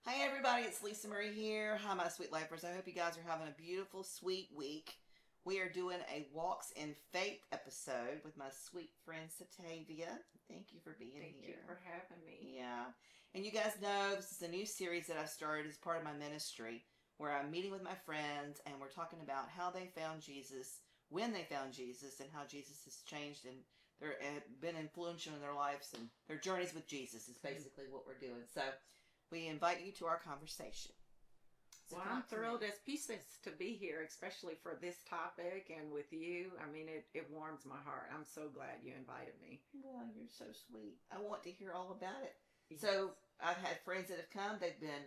Hi everybody, it's Lisa Marie here. Hi my sweet lifers. I hope you guys are having a beautiful, sweet week. We are doing a Walks in Faith episode with my sweet friend Satavia. Thank you for being here. Thank you for having me. Yeah. And you guys know this is a new series that I started as part of my ministry where I'm meeting with my friends and we're talking about how they found Jesus, when they found Jesus, and how Jesus has changed and they're been influential in their lives and their journeys with Jesus is basically what we're doing. So we invite you to our conversation. So well, I'm thrilled as pieces to be here, especially for this topic and with you. I mean, it warms my heart. I'm so glad you invited me. Well, you're so sweet. I want to hear all about it. Yes. So I've had friends that have come. They've been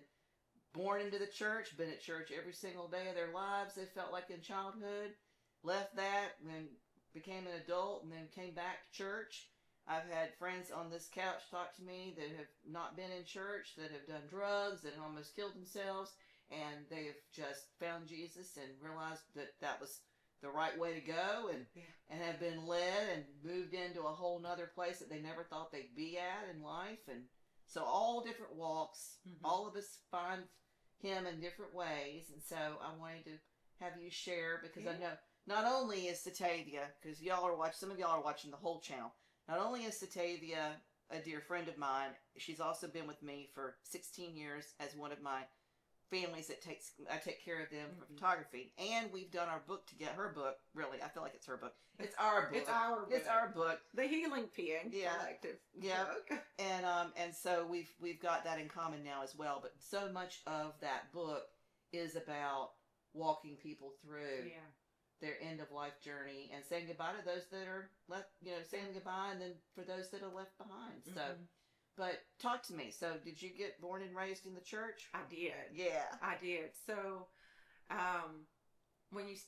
born into the church, been at church every single day of their lives. They felt like in childhood, left that, then became an adult, and then came back to church. I've had friends on this couch talk to me that have not been in church, that have done drugs, that almost killed themselves, and they've just found Jesus and realized that that was the right way to go, and have been led and moved into a whole nother place that they never thought they'd be at in life. And so all different walks, all of us find him in different ways. And so I wanted to have you share, because I know not only is Satavia, because some of y'all are watching the whole channel, not only is Satavia a dear friend of mine, she's also been with me for 16 years as one of my families that I take care of them for photography. And we've done our book to get her book. Really, I feel like it's her book. It's our book. It's our book. It's our book. The Healing Pen Collective. Yeah. Book. And so we've got that in common now as well. But so much of that book is about walking people through their end of life journey and saying goodbye to those that are left, saying goodbye, and then for those that are left behind. So, but talk to me. So, did you get born and raised in the church? I did. Yeah, I did. So, when you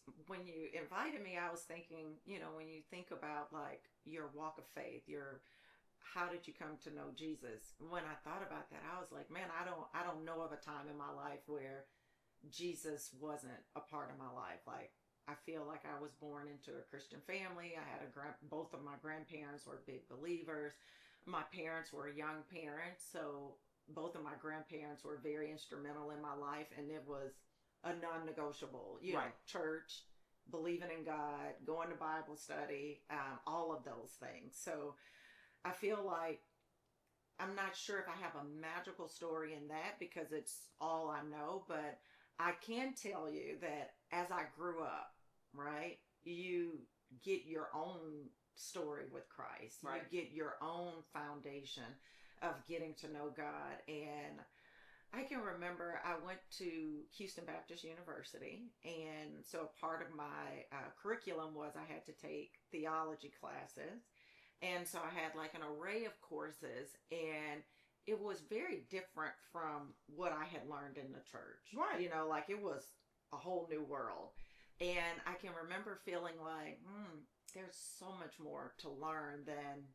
invited me, I was thinking, when you think about like your walk of faith, how did you come to know Jesus? When I thought about that, I was like, man, I don't know of a time in my life where Jesus wasn't a part of my life. Like, I feel like I was born into a Christian family. I had both of my grandparents were big believers. My parents were young parents, so both of my grandparents were very instrumental in my life, and it was a non-negotiable. Church, believing in God, going to Bible study, all of those things. So I feel like I'm not sure if I have a magical story in that because it's all I know, but I can tell you that as I grew up, right, you get your own story with Christ. Right. You get your own foundation of getting to know God. And I can remember I went to Houston Baptist University, and so a part of my curriculum was I had to take theology classes. And so I had like an array of courses, and it was very different from what I had learned in the church. Right. Like it was a whole new world. And I can remember feeling like, there's so much more to learn than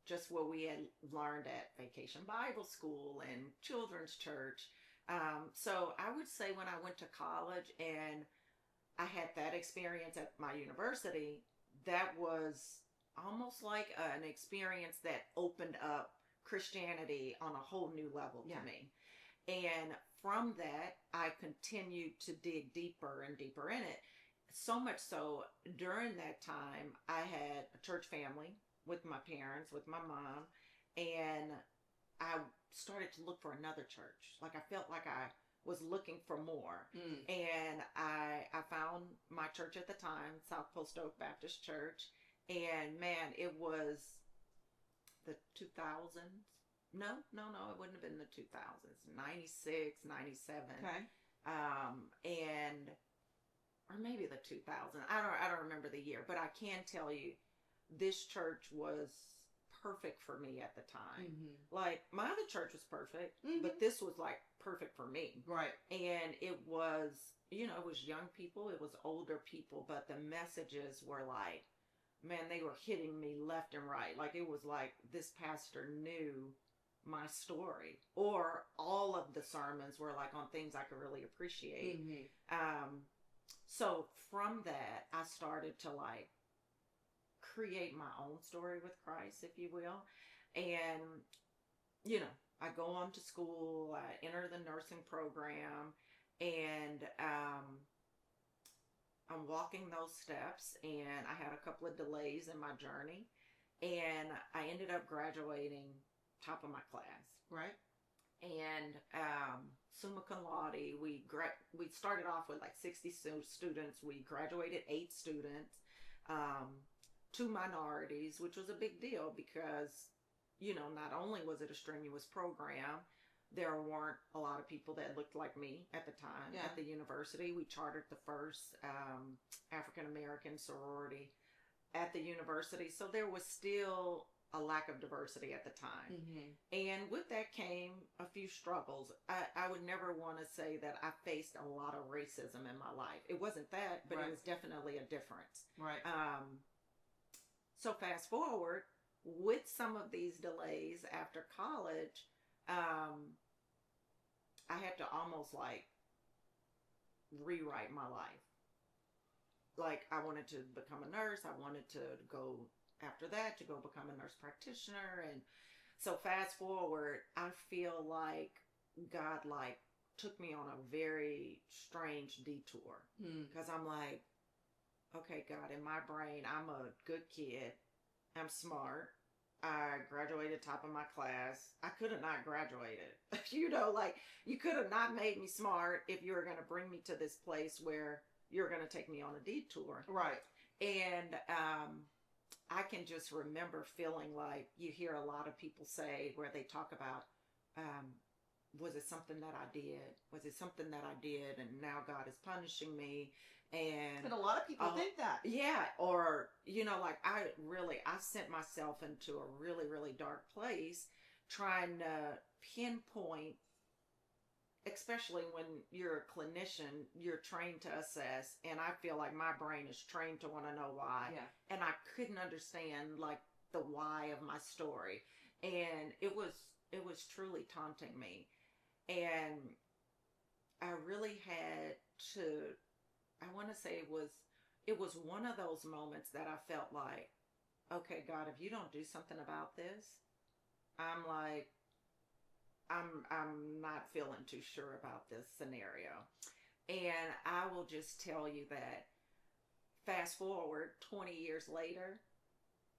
just what we had learned at Vacation Bible School and Children's Church. So I would say when I went to college and I had that experience at my university, that was almost like an experience that opened up Christianity on a whole new level to me. And from that, I continued to dig deeper and deeper in it. So much so, during that time, I had a church family with my parents, with my mom, and I started to look for another church. Like I felt like I was looking for more. And I found my church at the time, South Post Oak Baptist Church, and man, it was the 2000s. No, it wouldn't have been the 2000s. 96, 97. Okay. Or maybe the 2000. I don't remember the year, but I can tell you this church was perfect for me at the time. Like my other church was perfect, but this was like perfect for me. Right. And it was, it was young people, it was older people, but the messages were like, man, they were hitting me left and right. Like it was like this pastor knew my story, or all of the sermons were like on things I could really appreciate. So from that, I started to like create my own story with Christ, if you will. And, I go on to school, I enter the nursing program, and I'm walking those steps, and I had a couple of delays in my journey, and I ended up graduating top of my class. Right. And summa cum laude, we started off with like 60 students. We graduated 8 students, 2 minorities, which was a big deal because, you know, not only was it a strenuous program, there weren't a lot of people that looked like me at the time at the university. We chartered the first African-American sorority at the university. So there was still a lack of diversity at the time. Mm-hmm. And with that came a few struggles. I would never want to say that I faced a lot of racism in my life. It wasn't that, but it was definitely a difference. Right. So fast forward, with some of these delays after college, I had to almost like rewrite my life. Like, I wanted to become a nurse. I wanted to go after that to go become a nurse practitioner. And so fast forward, I feel like God like took me on a very strange detour. Because I'm like, okay, God, in my brain, I'm a good kid. I'm smart. I graduated top of my class. I could have not graduated. You know, like, you could have not made me smart if you were going to bring me to this place where you're going to take me on a detour. Right. And I can just remember feeling like you hear a lot of people say where they talk about, was it something that I did? Was it something that I did? And now God is punishing me. And but a lot of people think that. Yeah. Or, you know, like I sent myself into a really, really dark place trying to pinpoint, especially when you're a clinician, you're trained to assess. And I feel like my brain is trained to want to know why. Yeah. And I couldn't understand like the why of my story. And it was truly taunting me. And I really had to, I want to say it was one of those moments that I felt like, okay, God, if you don't do something about this, I'm like, I'm not feeling too sure about this scenario. And I will just tell you that fast forward 20 years later,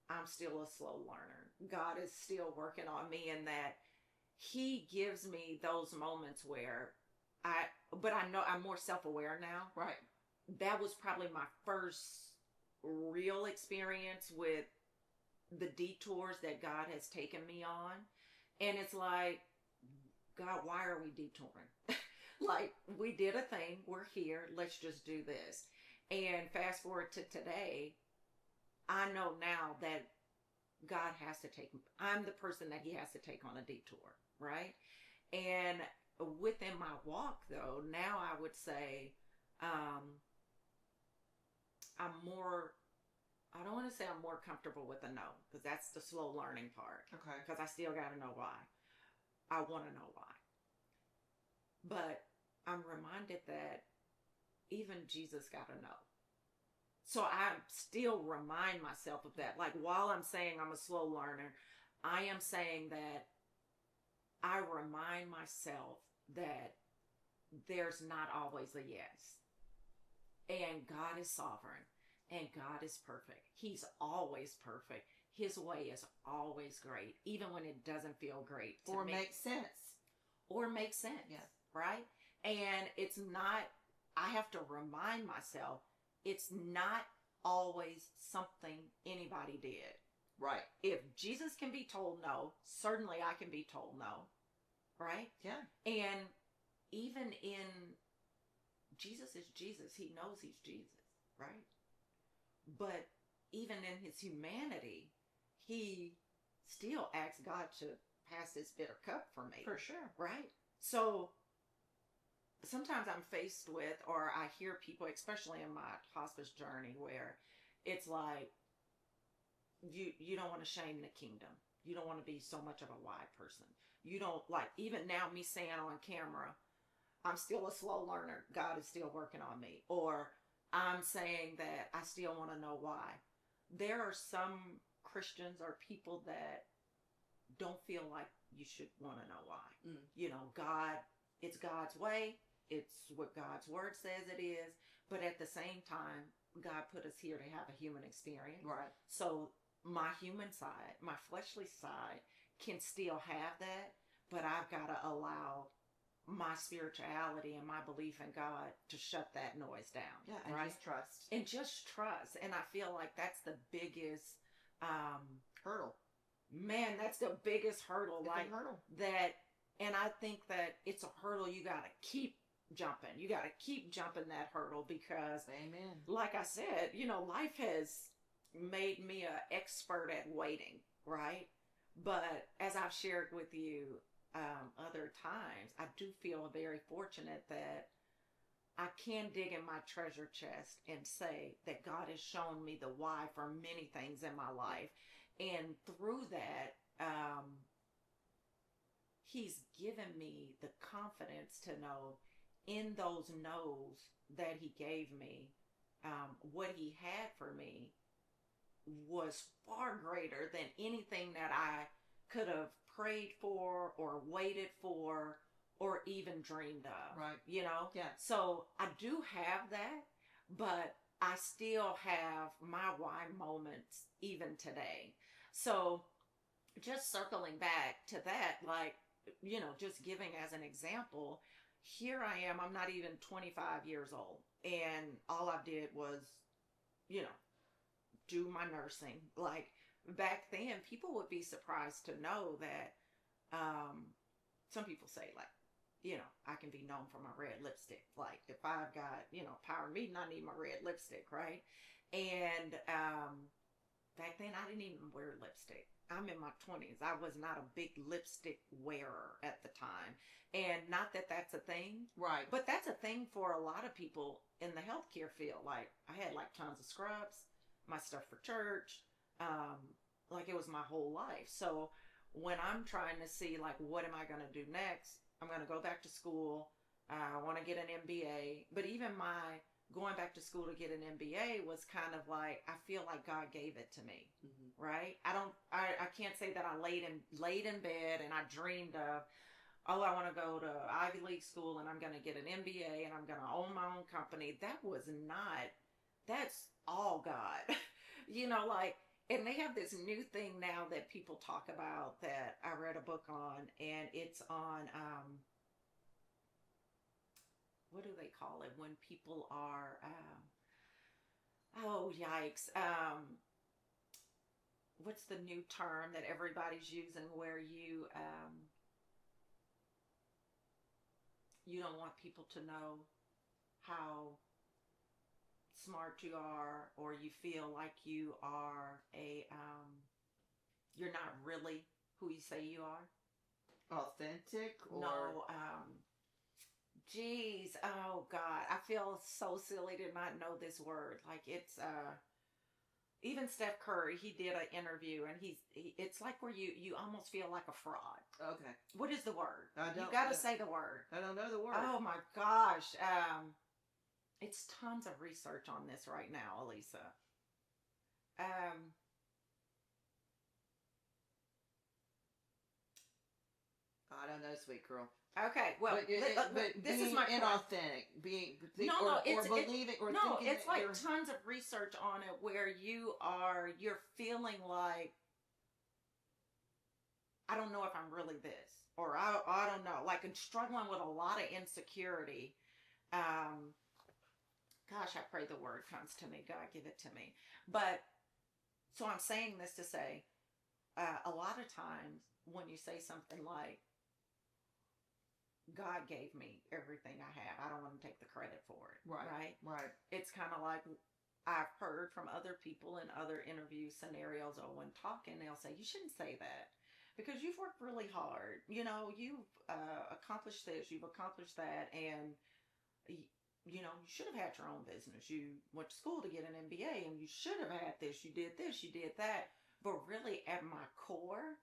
I'm still a slow learner. God is still working on me in that He gives me those moments where but I know I'm more self-aware now. Right. That was probably my first real experience with the detours that God has taken me on. And it's like, God, why are we detouring? Like, we did a thing. We're here. Let's just do this. And fast forward to today, I know now that God has to I'm the person that He has to take on a detour, right? And within my walk, though, now I would say, I'm more, I don't want to say I'm more comfortable with a no, because that's the slow learning part. Okay. Because I still got to know why. I want to know why. But I'm reminded that even Jesus got to know. So I still remind myself of that. Like, while I'm saying I'm a slow learner, I am saying that I remind myself that there's not always a yes. And God is sovereign. And God is perfect. He's always perfect. His way is always great, even when it doesn't feel great. Or makes sense. Or makes sense. Yeah. Right? And it's not, I have to remind myself, it's not always something anybody did. Right. If Jesus can be told no, certainly I can be told no. Right? Yeah. And even in, Jesus is Jesus. He knows He's Jesus. Right? But even in His humanity, He still asks God to pass this bitter cup for me. For sure. Right? So sometimes I'm faced with, or I hear people, especially in my hospice journey, where it's like, you don't want to shame the kingdom. You don't want to be so much of a wide person. You don't, like, even now me saying on camera, I'm still a slow learner. God is still working on me. Or I'm saying that I still want to know why. There are some Christians or people that don't feel like you should want to know why. Mm. You know, God, it's God's way. It's what God's word says it is. But at the same time, God put us here to have a human experience. Right. So my human side, my fleshly side can still have that, but I've got to allow my spirituality and my belief in God to shut that noise down. Yeah, and right? just trust. And just trust. And I feel like that's the biggest Hurdle. man, that's the biggest hurdle. It's like a hurdle. that. And I think that it's a hurdle you got to keep jumping. You got to keep jumping that hurdle because, Amen. like I said, you know, life has made me an expert at waiting, right? But as I've shared with you other times, I do feel very fortunate that I can dig in my treasure chest and say that God has shown me the why for many things in my life. And through that, He's given me the confidence to know in those no's that He gave me, what He had for me was far greater than anything that I could have prayed for or waited for or even dreamed of. Right. You know? Yeah. So I do have that, but I still have my why moments even today. So just circling back to that, like, you know, just giving as an example, here I am, I'm not even 25 years old. And all I did was, you know, do my nursing. Like back then, people would be surprised to know that some people say, like, you know, I can be known for my red lipstick. Like if I've got, you know, power meeting, I need my red lipstick, right? And back then, I didn't even wear lipstick. I'm in my 20s. I was not a big lipstick wearer at the time. And not that that's a thing. Right. But that's a thing for a lot of people in the healthcare field. Like, I had like tons of scrubs, my stuff for church. Like, it was my whole life. So, when I'm trying to see, like, what am I going to do next? I'm going to go back to school. I want to get an MBA. But even my going back to school to get an MBA was kind of like, I feel like God gave it to me, right? I can't say that I laid in bed and I dreamed of, oh, I want to go to Ivy League school and I'm going to get an MBA and I'm going to own my own company. That was not, that's all God, you know, like, and they have this new thing now that people talk about that I read a book on, and it's on, what do they call it when people are, oh, yikes. What's the new term that everybody's using where you don't want people to know how smart you are, or you feel like you are you're not really who you say you are? Authentic? Or... No, geez, oh God, I feel so silly to not know this word. Like it's, even Steph Curry, he did an interview and it's like where you almost feel like a fraud. Okay. What is the word? I don't You got to know. say the word. I don't know the word. Oh my gosh. It's tons of research on this right now, Alisa. I don't know, sweet girl. Okay, well, but this being is my point. inauthentic, being it's believing or no, thinking it's that like you're... tons of research on it where you're feeling like, I don't know if I'm really this, or I don't know, like I'm struggling with a lot of insecurity. Gosh, I pray the word comes to me. God, give it to me. But so I'm saying this to say, a lot of times when you say something like, God gave me everything I have, I don't want to take the credit for it. Right. It's kind of like I've heard from other people in other interview scenarios, or when talking, they'll say, you shouldn't say that because you've worked really hard. You know, you've accomplished this, you've accomplished that, and you know, you should have had your own business. You went to school to get an MBA and you should have had this, you did that. But really at my core,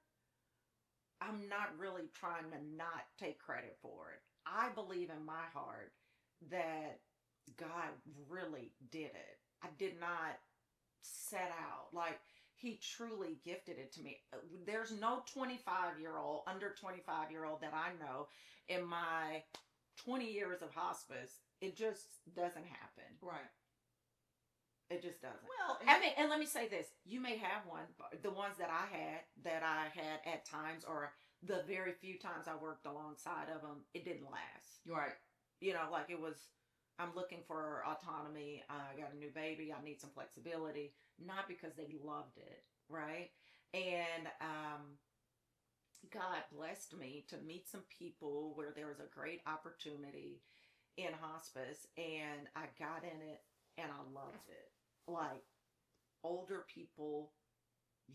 I'm not really trying to not take credit for it. I believe in my heart that God really did it. I did not set out. Like, He truly gifted it to me. There's no 25-year-old, under 25-year-old that I know in my 20 years of hospice. It just doesn't happen. Right. It just doesn't. Well, I mean, and let me say this. You may have one. The ones that I had at times, or the very few times I worked alongside of them, it didn't last. Right. You know, like it was, I'm looking for autonomy. I got a new baby. I need some flexibility. Not because they loved it, right? And God blessed me to meet some people where there was a great opportunity in hospice, and I got in it, and I loved it. Like, older people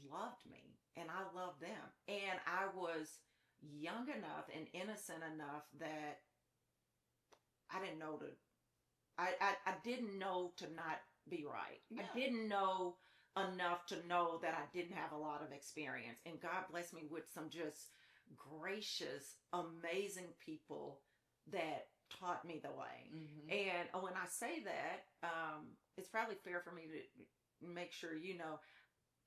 loved me, and I loved them. And I was young enough and innocent enough that I didn't know I didn't know to not be right. Yeah. I didn't know enough to know that I didn't have a lot of experience. And God blessed me with some just gracious, amazing people that taught me the way. Mm-hmm. And when I say that, it's probably fair for me to make sure you know,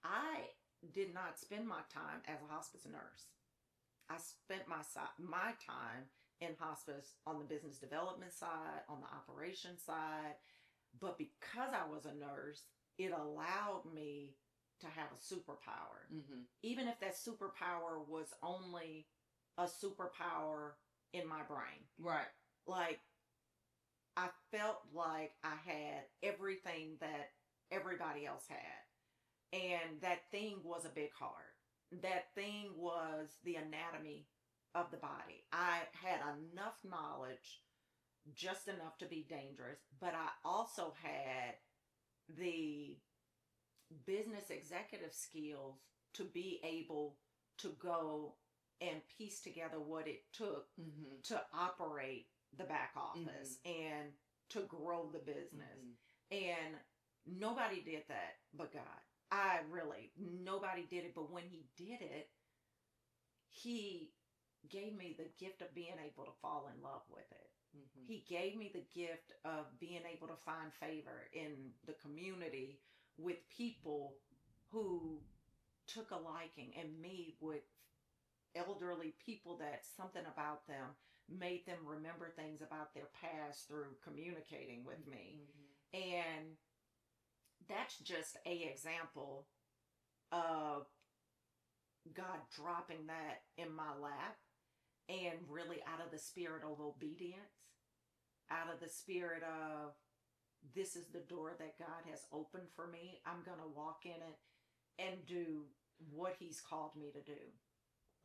I did not spend my time as a hospice nurse. I spent my time in hospice on the business development side, on the operation side. But because I was a nurse, it allowed me to have a superpower. Mm-hmm. Even if that superpower was only a superpower in my brain. Right. Like, I felt like I had everything that everybody else had. And that thing was a big heart. That thing was the anatomy of the body. I had enough knowledge, just enough to be dangerous, but I also had the business executive skills to be able to go and piece together what it took Mm-hmm. to operate the back office and to grow the business. Mm-hmm. And nobody did that but God. Nobody did it, but when he did it, he gave me the gift of being able to fall in love with it. Mm-hmm. He gave me the gift of being able to find favor in the community with people who took a liking, and me with elderly people that something about them made them remember things about their past through communicating with me. Mm-hmm. And that's just an example of God dropping that in my lap, and really out of the spirit of obedience, out of the spirit of, this is the door that God has opened for me. I'm going to walk in it and do what he's called me to do.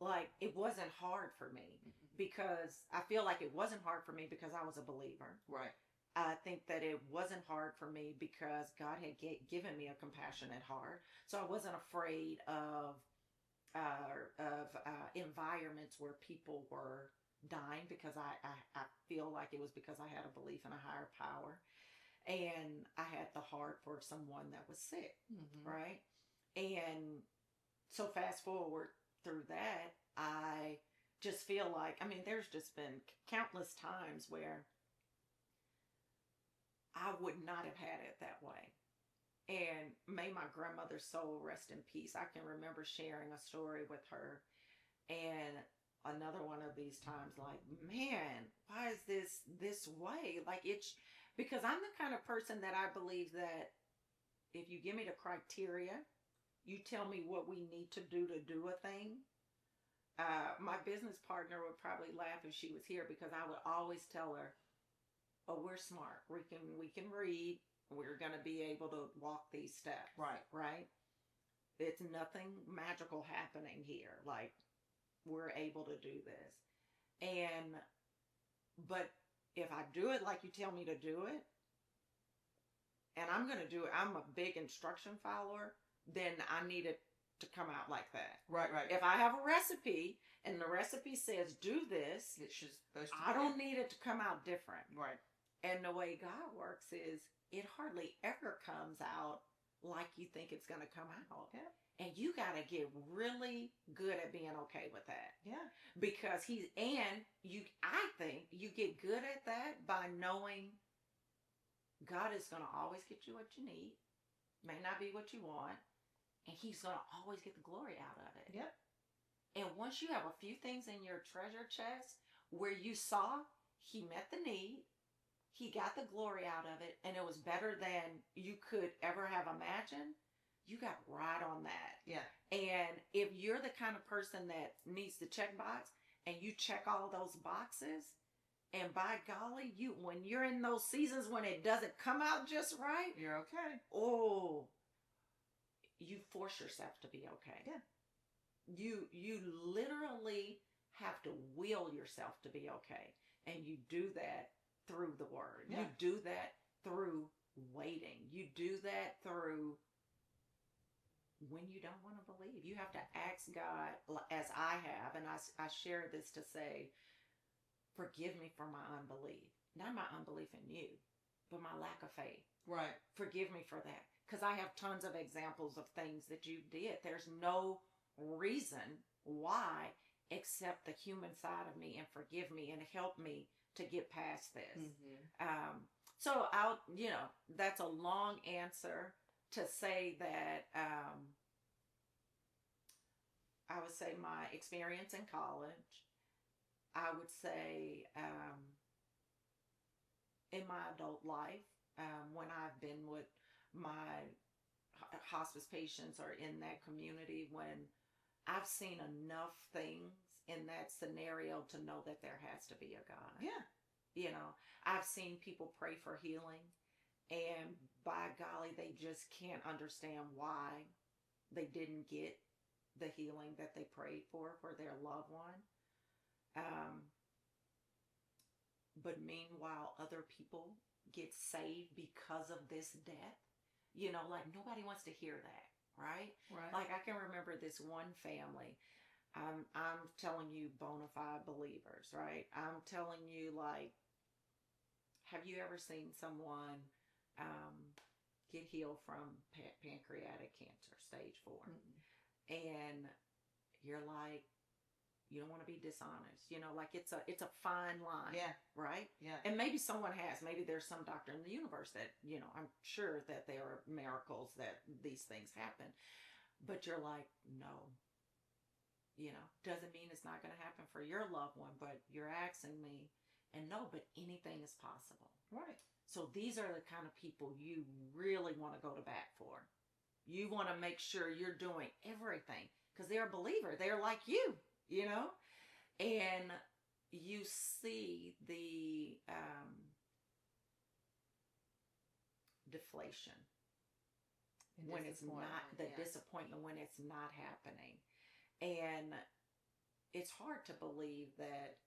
Like, it wasn't hard for me, because I feel like it wasn't hard for me because I was a believer. Right. I think that it wasn't hard for me because God had given me a compassionate heart. So I wasn't afraid of environments where people were dying, because I feel like it was because I had a belief in a higher power. And I had the heart for someone that was sick, right? And so fast forward through that, I just feel like, I mean, there's just been countless times where I would not have had it that way. And may my grandmother's soul rest in peace. I can remember sharing a story with her, and another one of these times, like, man, why is this way? Like, it's because I'm the kind of person that I believe that if you give me the criteria, you tell me what we need to do a thing. My business partner would probably laugh if she was here, because I would always tell her, oh, we're smart. We can read. We're going to be able to walk these steps. Right? It's nothing magical happening here. Like, we're able to do this. But if I do it like you tell me to do it, and I'm going to do it, I'm a big instruction follower, then I need it to come out like that. Right. If I have a recipe and the recipe says do this, It's just supposed to I don't need it to come out different. Right. And the way God works is, it hardly ever comes out like you think it's going to come out. Yeah. And you got to get really good at being okay with that. Yeah. Because I think you get good at that by knowing God is going to always get you what you need. May not be what you want. and he's going to always get the glory out of it. Yep. And once you have a few things in your treasure chest where you saw he met the need, he got the glory out of it, and it was better than you could ever have imagined, you got right on that. Yeah. And if you're the kind of person that needs the check box and you check all those boxes, and by golly, when you're in those seasons when it doesn't come out just right, you're okay. Oh, you force yourself to be okay. Yeah. You literally have to will yourself to be okay. And you do that through the word. Yeah. You do that through waiting. You do that through when you don't want to believe. You have to ask God, as I have, and I share this to say, forgive me for my unbelief. Not my unbelief in you, but my lack of faith. Right. Forgive me for that. Because I have tons of examples of things that you did. There's no reason why except the human side of me, and forgive me and help me to get past this. Mm-hmm. So that's a long answer to say that I would say my experience in college, I would say in my adult life, when I've been with my hospice patients or in that community, when I've seen enough things in that scenario to know that there has to be a God. Yeah. I've seen people pray for healing, and by golly, they just can't understand why they didn't get the healing that they prayed for their loved one. But meanwhile, other people get saved because of this death. Like nobody wants to hear that, right? Right. Like I can remember this one family. I'm telling you, bona fide believers, right? I'm telling you, like, have you ever seen someone get healed from pancreatic cancer, stage 4? Mm-hmm. And you're like, you don't want to be dishonest, like it's a fine line. Yeah. Right. Yeah. And maybe someone has, maybe there's some doctor in the universe that, I'm sure that there are miracles that these things happen, but you're like, no, doesn't mean it's not going to happen for your loved one, but you're asking me, and no, but anything is possible. Right. So these are the kind of people you really want to go to bat for. You want to make sure you're doing everything because they're a believer. They're like you. And you see the deflation when it's not, the disappointment when it's not happening. And it's hard to believe that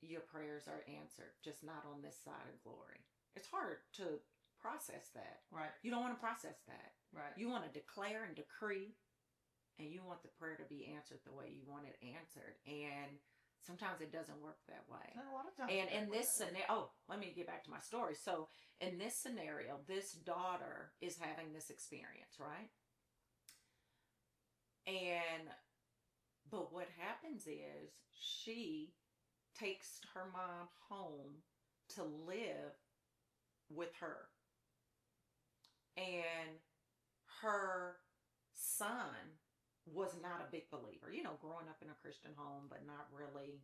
your prayers are answered, just not on this side of glory. It's hard to process that. Right. You don't want to process that. Right. You want to declare and decree, and you want the prayer to be answered the way you want it answered. And sometimes it doesn't work that way. And a lot of times. And in this scenario, let me get back to my story. So in this scenario, this daughter is having this experience, right? But what happens is she takes her mom home to live with her. And her son was not a big believer, growing up in a Christian home, but not really,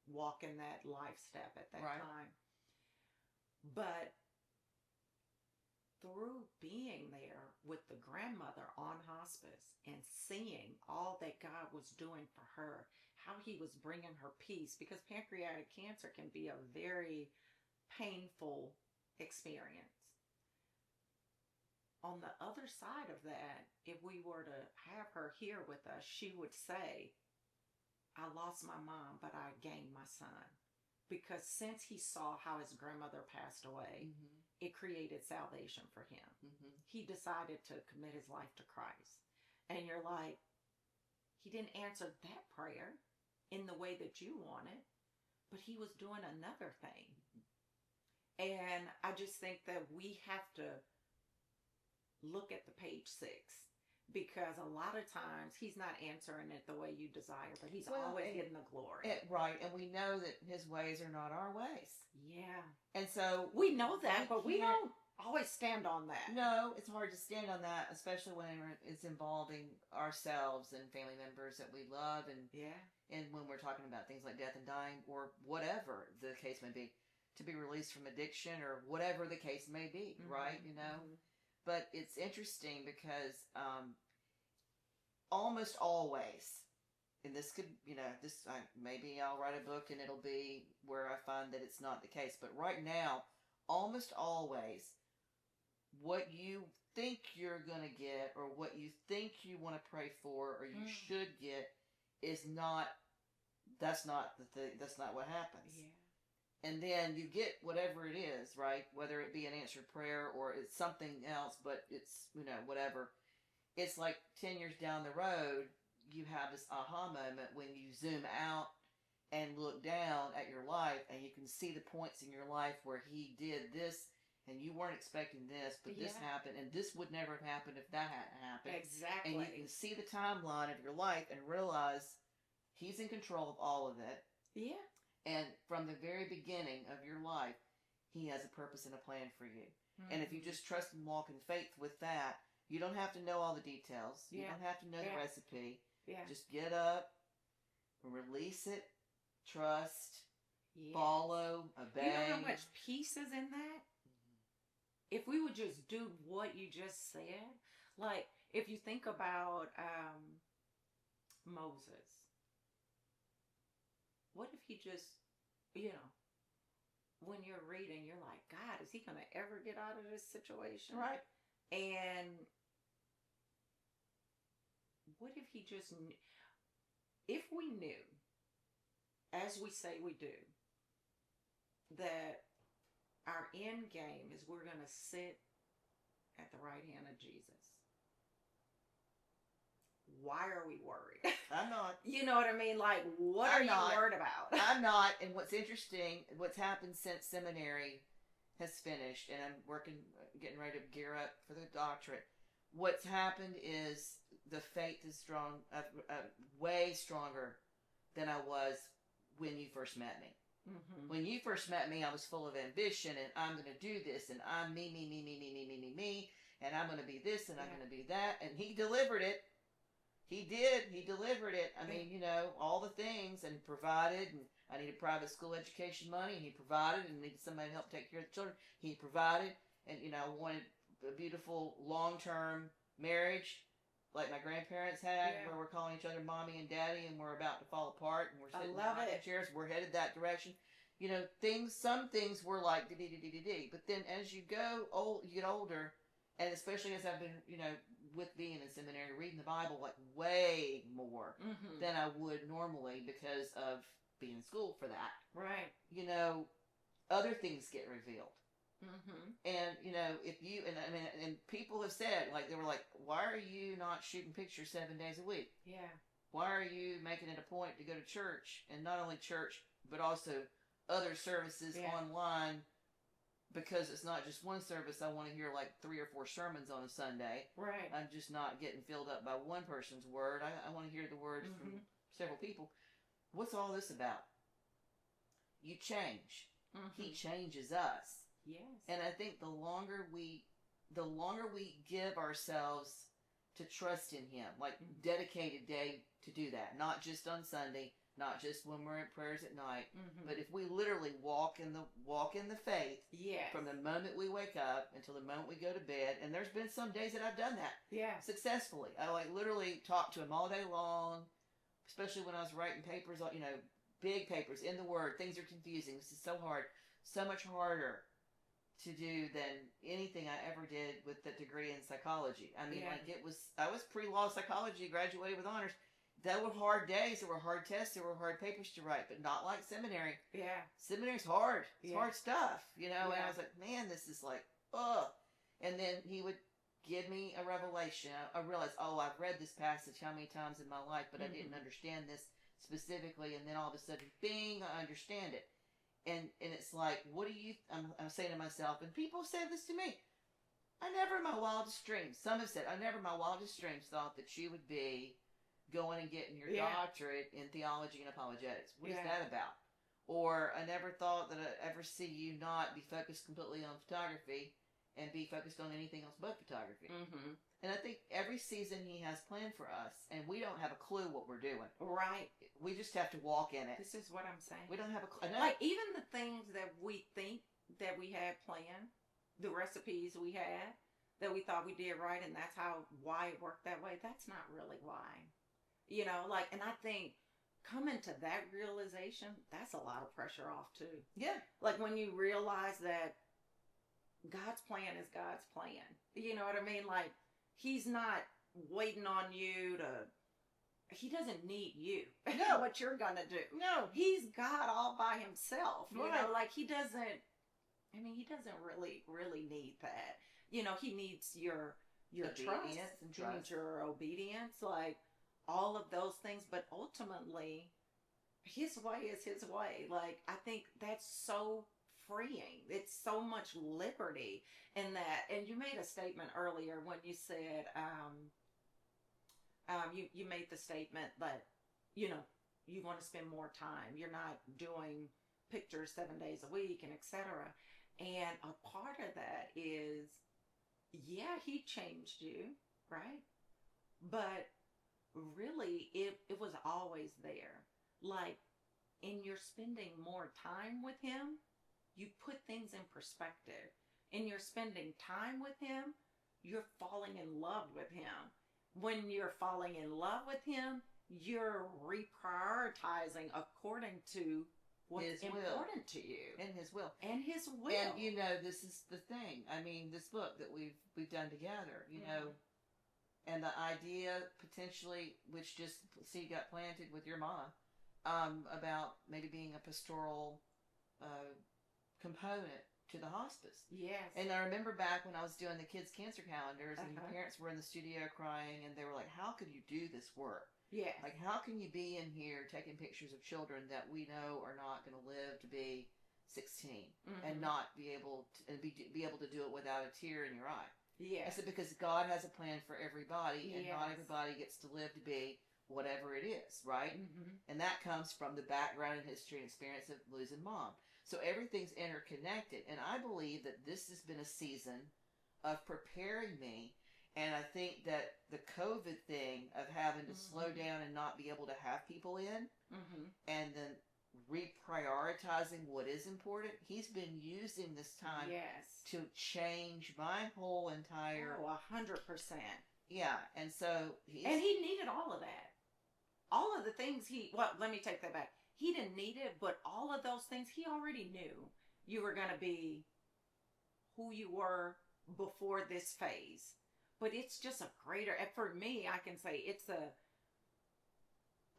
walking that life step at that time. But through being there with the grandmother on hospice and seeing all that God was doing for her, how he was bringing her peace, because pancreatic cancer can be a very painful experience. On the other side of that, if we were to have her here with us, she would say, I lost my mom, but I gained my son. Because since he saw how his grandmother passed away, mm-hmm. it created salvation for him. Mm-hmm. He decided to commit his life to Christ. And you're like, he didn't answer that prayer in the way that you wanted, but he was doing another thing. Mm-hmm. And I just think that we have to look at the page 6, because a lot of times he's not answering it the way you desire, but he's always getting the glory. Right. And we know that his ways are not our ways. Yeah. And so we know that, but we don't always stand on that. No, it's hard to stand on that, especially when it's involving ourselves and family members that we love, and when we're talking about things like death and dying or whatever the case may be, to be released from addiction or whatever the case may be, right? You know, but it's interesting because almost always, and this could, you know, maybe I'll write a book and it'll be where I find that it's not the case, but right now, almost always, what you think you're going to get or what you think you want to pray for or you should get is not, that's not what happens. Yeah. And then you get whatever it is, right? Whether it be an answered prayer or it's something else, but it's, you know, whatever. It's like 10 years down the road, you have this aha moment when you zoom out and look down at your life and you can see the points in your life where he did this and you weren't expecting this, but this happened, and this would never have happened if that hadn't happened. Exactly. And you can see the timeline of your life and realize he's in control of all of it. Yeah. And from the very beginning of your life, he has a purpose and a plan for you. And if you just trust and walk in faith with that, you don't have to know all the details. You don't have to know the recipe. Yeah. Just get up, release it, trust, follow, obey. You know how much peace is in that? If we would just do what you just said, like if you think about Moses, what if he just, you know, when you're reading, you're like, God, is he going to ever get out of this situation? Right. And what if he just, if we knew, as we say we do, that our end game is we're going to sit at the right hand of Jesus, why are we worried? I'm not. You know what I mean? Like, what are you worried about? I'm not. And what's interesting, what's happened since seminary has finished and I'm getting ready to gear up for the doctorate. What's happened is the faith is strong, way stronger than I was when you first met me. Mm-hmm. When you first met me, I was full of ambition and I'm going to do this and I'm me, and I'm going to be this and I'm going to be that. And he delivered it. He did. He delivered it. I mean, you know, all the things and provided. And I needed private school education money and he provided, and needed somebody to help take care of the children. He provided. And, you know, I wanted a beautiful long-term marriage like my grandparents had, where we're calling each other mommy and daddy and we're about to fall apart and we're sitting in chairs. We're headed that direction. You know, some things were like d-d-d-d-d-d. But then as you you get older, and especially as I've been, you know, with being in seminary, reading the Bible like way more than I would normally because of being in school for that. Right. You know, other things get revealed. And, you know, if you, and I mean, and people have said, like, they were like, why are you not shooting pictures 7 days a week? Yeah. Why are you making it a point to go to church, and not only church, but also other services online? Because it's not just one service. I want to hear like 3 or 4 sermons on a Sunday. Right. I'm just not getting filled up by one person's word. I want to hear the word from several people. What's all this about? You change. He changes us. Yes. And I think the longer we give ourselves to trust in him, like dedicated day to do that, not just on Sunday, not just when we're in prayers at night, but if we literally walk in the faith from the moment we wake up until the moment we go to bed. And there's been some days that I've done that successfully. I like literally talked to him all day long, especially when I was writing papers, you know, big papers in the Word. Things are confusing. This is so hard, so much harder to do than anything I ever did with the degree in psychology. I mean, I was pre-law psychology, graduated with honors. There were hard days, there were hard tests, there were hard papers to write, but not like seminary. Yeah. Seminary's hard. It's hard stuff, you know, and I was like, man, this is like, ugh. And then he would give me a revelation. I realized, I've read this passage how many times in my life, but I didn't understand this specifically, and then all of a sudden, bing, I understand it. And it's like, what do you, I'm saying to myself, and people said this to me, I never in my wildest dreams, some have said, I never in my wildest dreams thought that you would be going and getting your doctorate in theology and apologetics. What is that about? Or I never thought that I'd ever see you not be focused completely on photography and be focused on anything else but photography. Mm-hmm. And I think every season he has planned for us, and we don't have a clue what we're doing. Right. We just have to walk in it. This is what I'm saying. We don't have a clue. Like, even the things that we think that we had planned, the recipes we had, that we thought we did right, and that's why it worked that way, that's not really why. You know, like, and I think coming to that realization, that's a lot of pressure off too. Yeah. Like when you realize that God's plan is God's plan. You know what I mean? Like, he's not waiting on you he doesn't need you. No. What you're gonna do. No. He's God all by himself. You Right. know, like he doesn't really need that. You know, he needs your trust. Obedience and He needs trust. your obedience, like all of those things. But ultimately, his way is his way. Like, I think that's so freeing. It's so much liberty in that. And you made a statement earlier when you said, you made the statement that, you know, you want to spend more time. You're not doing pictures 7 days a week and etc. And a part of that is, yeah, he changed you, right? But really, it was always there. Like, in your spending more time with him, you put things in perspective. In your spending time with him, you're falling in love with him. When you're falling in love with him, you're reprioritizing according to what's His important to you. In his will. And his will. And, you know, this is the thing. I mean, this book that we've done together, you know, and the idea potentially, which just seed got planted with your mom, about maybe being a pastoral component to the hospice. Yes. And I remember back when I was doing the kids' cancer calendars, and the Uh-huh. parents were in the studio crying, and they were like, how could you do this work? Yes. Like, how can you be in here taking pictures of children that we know are not going to live to be 16 and not be able to, and be able to do it without a tear in your eye? I Yes. said, because God has a plan for everybody, and not Yes. everybody gets to live to be whatever it is, right? Mm-hmm. And that comes from the background and history and experience of losing mom. So everything's interconnected. And I believe that this has been a season of preparing me. And I think that the COVID thing of having to slow down and not be able to have people in, and then reprioritizing what is important, he's been using this time Yes. to change my whole entire... Oh, 100%. Yeah, and so... And he needed all of that. All of the things let me take that back. He didn't need it, but all of those things, he already knew you were going to be who you were before this phase. But it's just a greater, and for me, I can say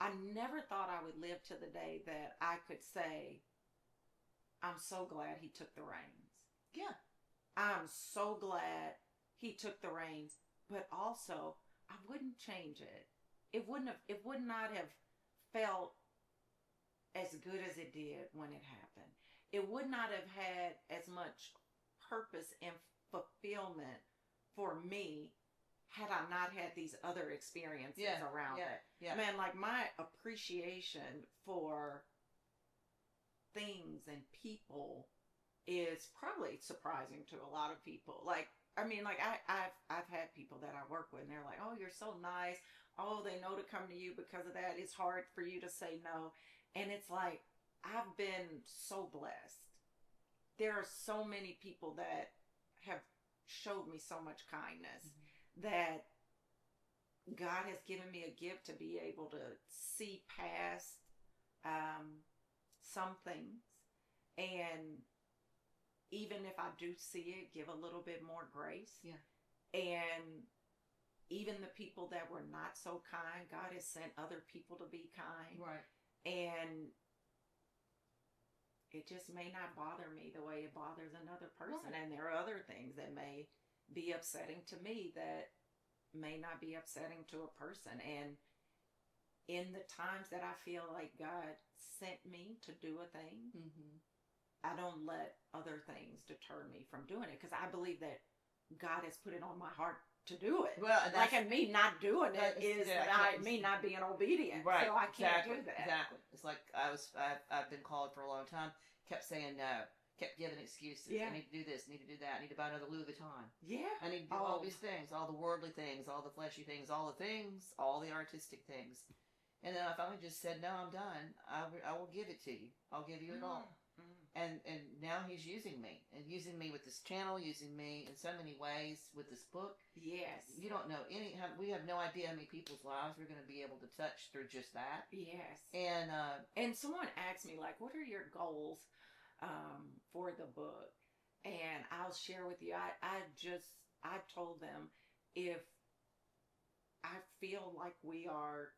I never thought I would live to the day that I could say, I'm so glad he took the reins. Yeah. I'm so glad he took the reins, but also I wouldn't change it. It would not have felt as good as it did when it happened. It would not have had as much purpose and fulfillment for me had I not had these other experiences around it. Yeah. Man, like, my appreciation for things and people is probably surprising to a lot of people. Like, I mean, like, I've had people that I work with, and they're like, oh, you're so nice. Oh, they know to come to you because of that. It's hard for you to say no. And it's like, I've been so blessed. There are so many people that have showed me so much kindness that God has given me a gift to be able to see past some things. And even if I do see it, give a little bit more grace. Yeah. And even the people that were not so kind, God has sent other people to be kind. Right. And it just may not bother me the way it bothers another person. Right. And there are other things that may be upsetting to me that may not be upsetting to a person. And in the times that I feel like God sent me to do a thing, I don't let other things deter me from doing it, because I believe that God has put it on my heart to do it. Well, like, and me not doing it is me not being obedient. Right. So I can't do that. Exactly. It's like I've been called for a long time. Kept saying no. kept giving excuses. Yeah. I need to do this, I need to do that, I need to buy another Louis Vuitton. Yeah. I need to do all these things, all the worldly things, all the fleshy things, all the artistic things. And then I finally just said, no, I'm done. I will give it to you. I'll give you it all. And now he's using me, and using me with this channel, using me in so many ways with this book. Yes. You don't know we have no idea how many people's lives we're going to be able to touch through just that. Yes. And someone asked me, like, what are your goals for the book? And I'll share with you, I told them, if I feel like we are,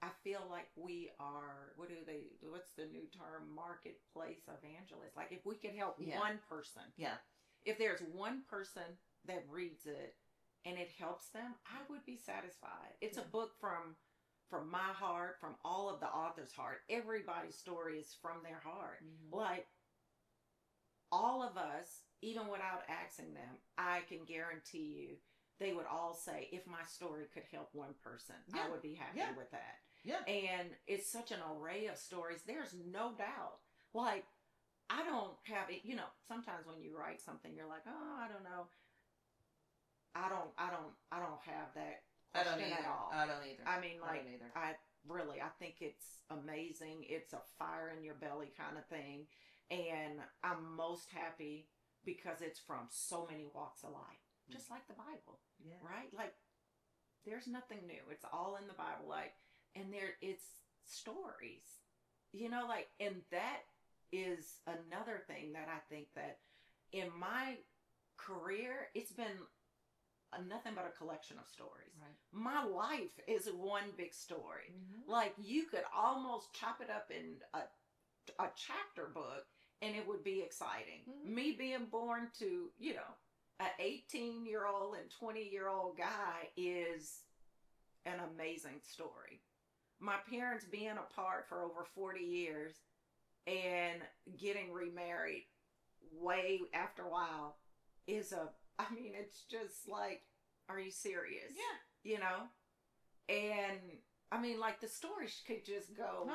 I feel like we are, what's the new term? Marketplace evangelists. Like, if we could help one person. Yeah. If there's one person that reads it and it helps them, I would be satisfied. It's a book from my heart, from all of the author's heart. Everybody's story is from their heart. Mm-hmm. Like, all of us, even without asking them, I can guarantee you, they would all say, if my story could help one person, I would be happy with that. Yeah. And it's such an array of stories. There's no doubt. Like, I don't have it, sometimes when you write something, you're like, oh, I don't know. I don't have that question at all. I don't either. I mean, like, I think it's amazing. It's a fire in your belly kind of thing. And I'm most happy because it's from so many walks of life. Just like the Bible, right? Like, there's nothing new. It's all in the Bible. Like, and it's stories, like, and that is another thing that I think that in my career, it's been nothing but a collection of stories. Right. My life is one big story. Mm-hmm. Like, you could almost chop it up in a chapter book and it would be exciting. Mm-hmm. Me being born to, an 18-year-old and 20-year-old guy is an amazing story. My parents being apart for over 40 years and getting remarried way after a while is it's just like, are you serious? Yeah. And I mean, like, the story could just go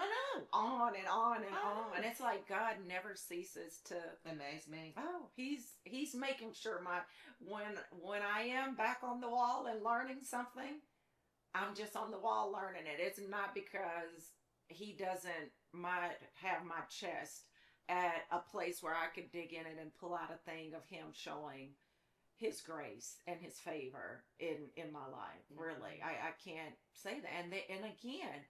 on and on and on. And it's like God never ceases to amaze me. Oh, he's making sure when I am back on the wall and learning something, I'm just on the wall learning it. It's not because he doesn't have my chest at a place where I could dig in it and pull out a thing of him showing his grace and his favor in my life. Really, I can't say that. And again,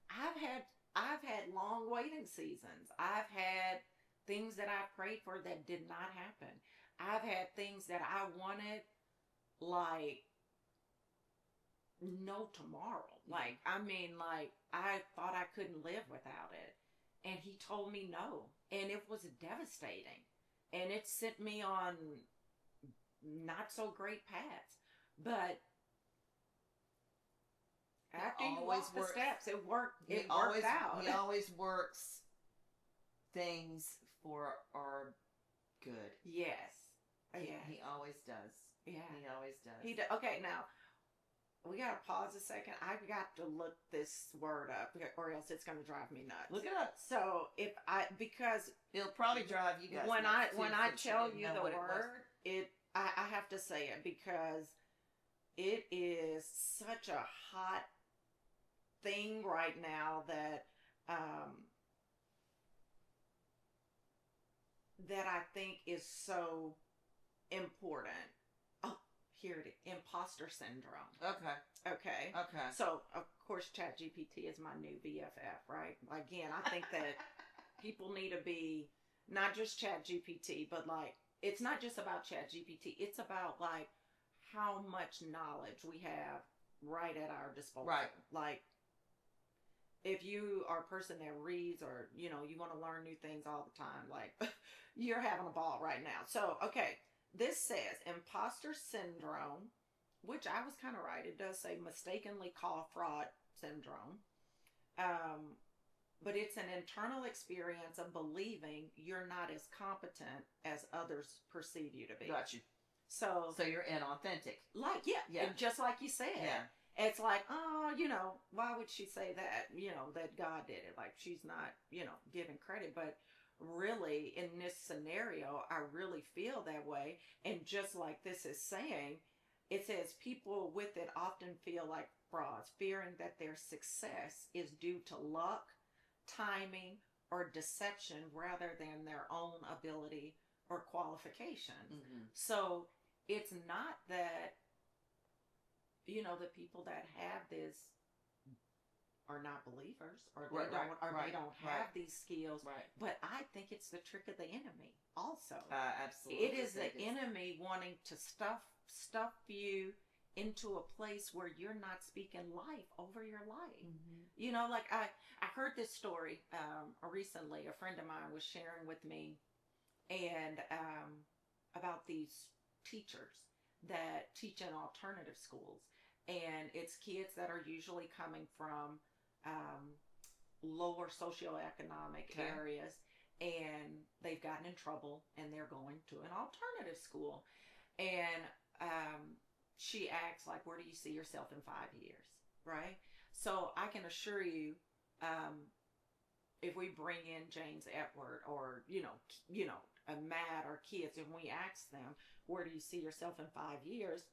I've had long waiting seasons. I've had things that I prayed for that did not happen. I've had things that I wanted, like, no tomorrow. Like, I thought I couldn't live without it. And he told me no. And it was devastating. And it sent me on not so great paths. But after you walk the steps, it worked out. He always works things for our good. Yes. He always does. Yeah. He always does. Okay, now, we got to pause a second. I've got to look this word up, or else it's going to drive me nuts. Look it up. So, because it'll probably drive you guys when nuts when I tell you the word, I have to say it because it is such a hot thing right now that I think is so important. Oh, here it is. Imposter syndrome. Okay. So, of course, ChatGPT is my new BFF, right? Again, I think that people need to be not just ChatGPT, but, like, it's not just about ChatGPT. It's about, like, how much knowledge we have right at our disposal. Right. Like, if you are a person that reads or, you want to learn new things all the time, like, you're having a ball right now. So, okay, this says imposter syndrome, which I was kind of right. It does say mistakenly call fraud syndrome. But it's an internal experience of believing you're not as competent as others perceive you to be. Got you. So you're inauthentic. Like, yeah. Just like you said. Yeah. It's like, oh, why would she say that? That God did it. Like, she's not, giving credit. But really, in this scenario, I really feel that way. And just like this is saying, it says people with it often feel like frauds, fearing that their success is due to luck, timing, or deception rather than their own ability or qualifications. So it's not that, the people that have this are not believers, or they don't have these skills. Right. But I think it's the trick of the enemy also. Absolutely. It is the enemy wanting to stuff you into a place where you're not speaking life over your life. Like I heard this story recently. A friend of mine was sharing with me, and about these teachers that teach in alternative schools, and it's kids that are usually coming from lower socioeconomic areas, and they've gotten in trouble, and they're going to an alternative school. And she asks, like, where do you see yourself in 5 years, right? So I can assure you, if we bring in James Edward or, a Matt or kids, and we ask them, where do you see yourself in 5 years,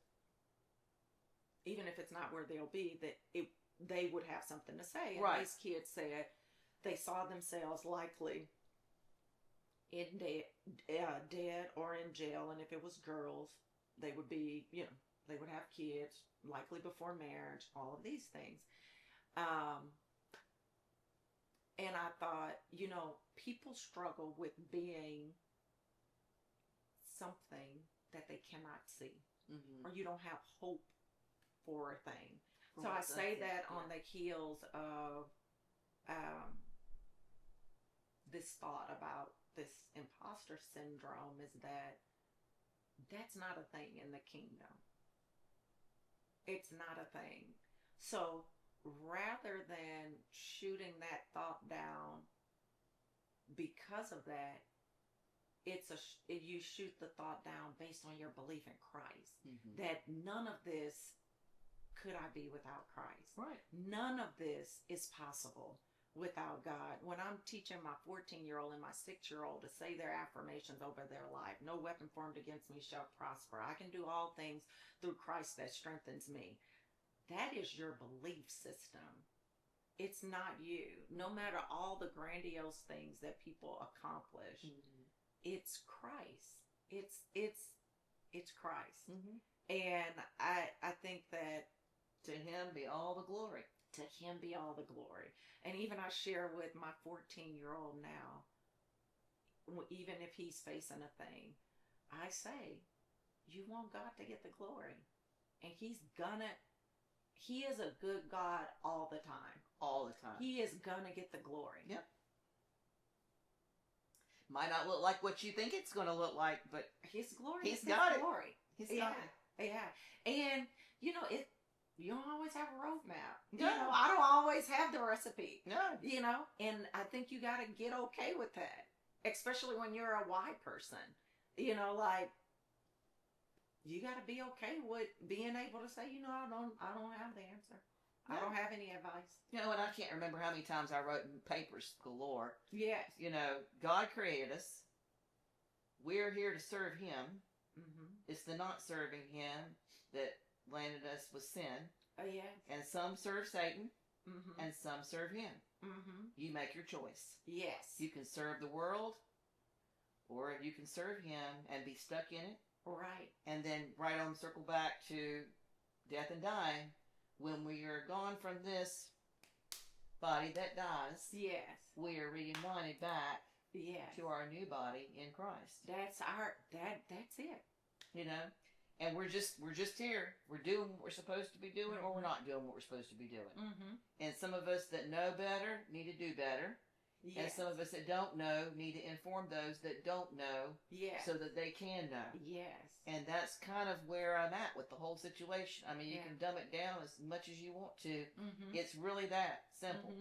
even if it's not where they'll be, they would have something to say. And these kids said they saw themselves likely in dead or in jail, and if it was girls, they would be, they would have kids, likely before marriage, all of these things. And I thought, people struggle with being something that they cannot see, or you don't have hope for a thing. So I say that on the heels of this thought about this imposter syndrome, is that's not a thing in the kingdom. It's not a thing. So rather than shooting that thought down because of that, you shoot the thought down based on your belief in Christ. That none of this could I be without Christ. Right. None of this is possible without God. When I'm teaching my 14-year-old and my 6-year-old to say their affirmations over their life, no weapon formed against me shall prosper. I can do all things through Christ that strengthens me. That is your belief system. It's not you. No matter all the grandiose things that people accomplish, it's Christ. It's Christ. And I think that to him be all the glory. To him be all the glory. And even I share with my 14-year-old now, even if he's facing a thing, I say, you want God to get the glory. And he is a good God all the time. All the time. He is gonna get the glory. Yep. Might not look like what you think it's going to look like, but his glory. He's got it. Glory. He's got it. Yeah. And you don't always have a roadmap. No. I don't always have the recipe. No. And I think you got to get okay with that, especially when you're a why person. Like, you got to be okay with being able to say, I don't have the answer. No. I don't have any advice. And I can't remember how many times I wrote in papers galore. Yes. God created us. We're here to serve him. It's the not serving him that landed us with sin. Oh, yeah. And some serve Satan, and some serve him. You make your choice. Yes. You can serve the world, or you can serve him and be stuck in it. Right. And then right on, circle back to death and dying. When we are gone from this body that dies, yes, we are reunited back, yes, to our new body in Christ. That's it. And we're just here. We're doing what we're supposed to be doing, or we're not doing what we're supposed to be doing. And some of us that know better need to do better. Yes. And some of us that don't know need to inform those that don't know, yes, so that they can know. Yes. And that's kind of where I'm at with the whole situation. I mean, you can dumb it down as much as you want to. It's really that simple.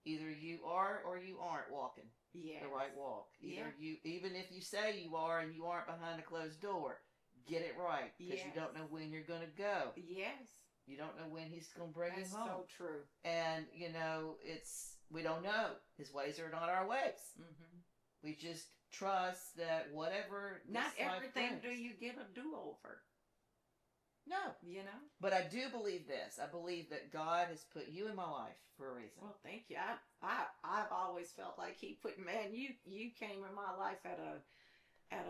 Either you are or you aren't walking the right walk. Even if you say you are and you aren't behind a closed door, get it right, because you don't know when you're going to go. Yes. You don't know when he's going to bring you home. That's so true. And, we don't know. His ways are not our ways. We just trust that whatever. Not this life everything brings. do you get a do-over. No. You know? But I do believe this. I believe that God has put you in my life for a reason. Well, thank you. I've always felt like He put, man, you came in my life at a, at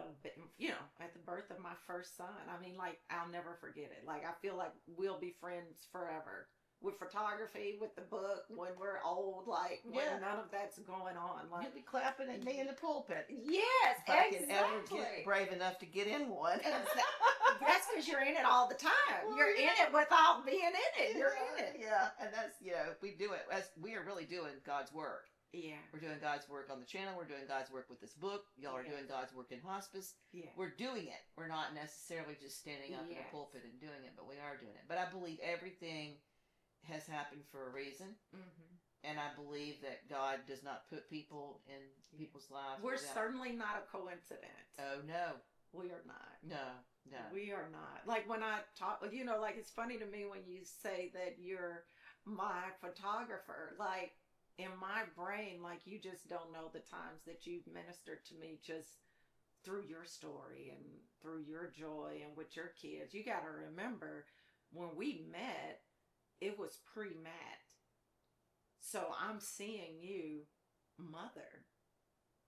the birth of my first son. I mean, like, I'll never forget it. Like, I feel like we'll be friends forever. With photography, with the book, when we're old, like, when none of that's going on. Like, you'll be clapping at me in the pulpit. Yes, if I exactly. can ever get brave enough to get in one. That's because you're in it all the time. Well, you're in it without being in it. You're in it. Yeah, and that's, we do it as we are really doing God's work. Yeah. We're doing God's work on the channel. We're doing God's work with this book. Y'all are doing God's work in hospice. Yeah. We're doing it. We're not necessarily just standing up in a pulpit and doing it, but we are doing it. But I believe everything has happened for a reason. Mm-hmm. And I believe that God does not put people in people's lives. We're certainly not a coincidence. Oh, no. We are not. No. We are not. Like, when I talk, like, it's funny to me when you say that you're my photographer. Like, in my brain, like, you just don't know the times that you've ministered to me just through your story and through your joy and with your kids. You got to remember, when we met, it was pre-mat. So I'm seeing you mother,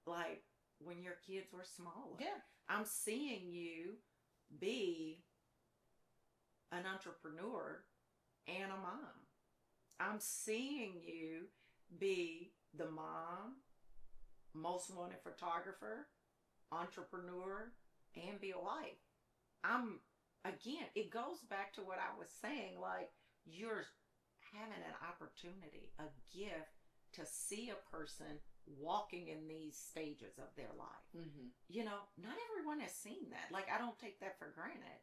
like, when your kids were smaller. Yeah. I'm seeing you be an entrepreneur and a mom. I'm seeing you be the mom, most wanted photographer, entrepreneur, and be a wife. Again, it goes back to what I was saying, like, you're having an opportunity, a gift to see a person walking in these stages of their life. Mm-hmm. Not everyone has seen that. Like, I don't take that for granted.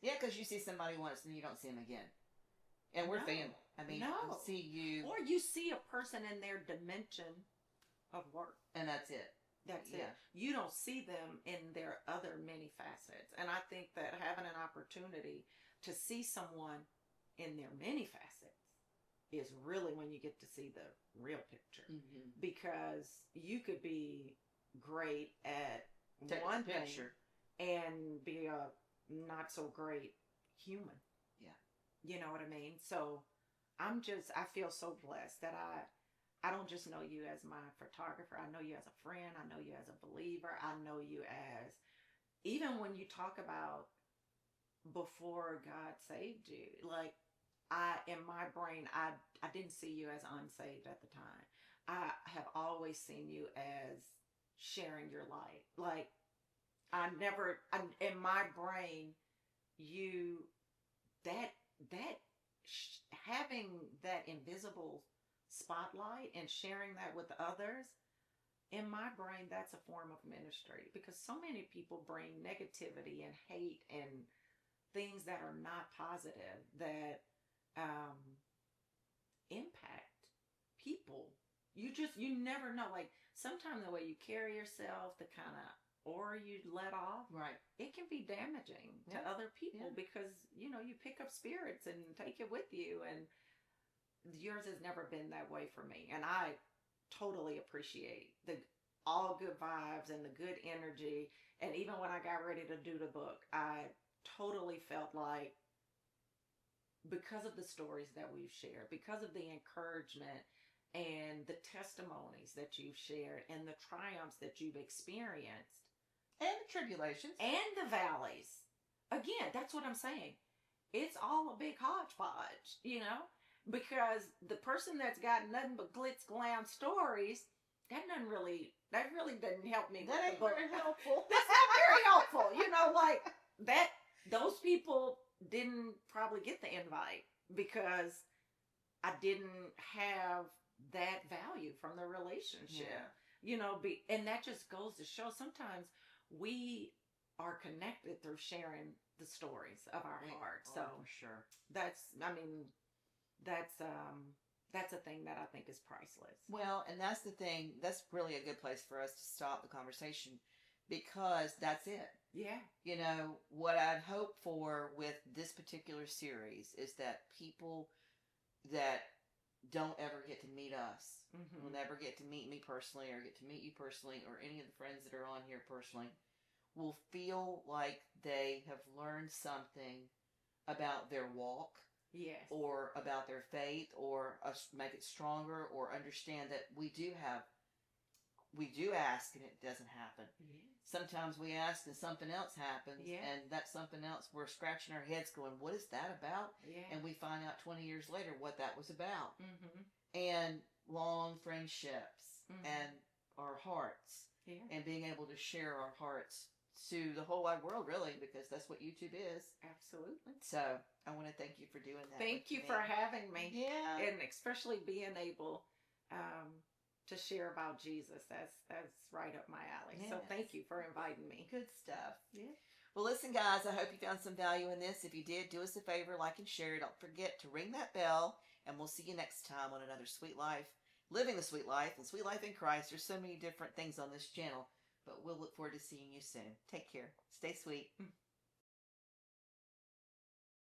Yeah, because you see somebody once and you don't see them again. And we're family. I mean, I see you. Or you see a person in their dimension of work. And that's it. That's it. You don't see them in their other many facets. And I think that having an opportunity to see someone in their many facets is really when you get to see the real picture. Mm-hmm. Because you could be great at one picture and be a not so great human. Yeah. You know what I mean? So I feel so blessed that I don't just know you as my photographer. I know you as a friend. I know you as a believer. I know you as, even when you talk about before God saved you, like, in my brain, I didn't see you as unsaved at the time. I have always seen you as sharing your light. Like, in my brain, having that invisible spotlight and sharing that with others, in my brain, that's a form of ministry, because so many people bring negativity and hate and things that are not positive that impact people. You never know. Like, sometimes the way you carry yourself, the kind of aura you let off, right, it can be damaging to other people because, you pick up spirits and take it with you. And yours has never been that way for me. And I totally appreciate the all good vibes and the good energy. And even when I got ready to do the book, I totally felt like, because of the stories that we've shared, because of the encouragement and the testimonies that you've shared and the triumphs that you've experienced. And the tribulations. And the valleys. Again, that's what I'm saying. It's all a big hodgepodge, because the person that's got nothing but glitz glam stories, that really doesn't help me. That ain't very helpful. That's not very helpful. Like that, those people didn't probably get the invite because I didn't have that value from the relationship. And that just goes to show sometimes we are connected through sharing the stories of our heart. So for sure. That's a thing that I think is priceless. Well, and that's the thing. That's really a good place for us to stop the conversation, because that's it. Yeah. What I'd hope for with this particular series is that people that don't ever get to meet us, Mm-hmm. will never get to meet me personally or get to meet you personally or any of the friends that are on here personally, will feel like they have learned something about their walk Yes. or about their faith or make it stronger or understand that we do ask and it doesn't happen. Yes. Sometimes we ask and something else happens, Yeah. and that something else, we're scratching our heads going, what is that about? Yeah. And we find out 20 years later what that was about. Mm-hmm. And long friendships Mm-hmm. and our hearts, Yeah. and being able to share our hearts to the whole wide world, really, because that's what YouTube is. Absolutely. So I want to thank you for doing that. Thank you me. for having me. Yeah. And especially being able to share about Jesus. That's right up my alley. Yes. So thank you for inviting me. Good stuff. Yeah. Well, listen, guys, I hope you found some value in this. If you did, do us a favor, like and share. Don't forget to ring that bell, and we'll see you next time on another Sweet Life, Living the Sweet Life, and Sweet Life in Christ. There's so many different things on this channel, but we'll look forward to seeing you soon. Take care. Stay sweet.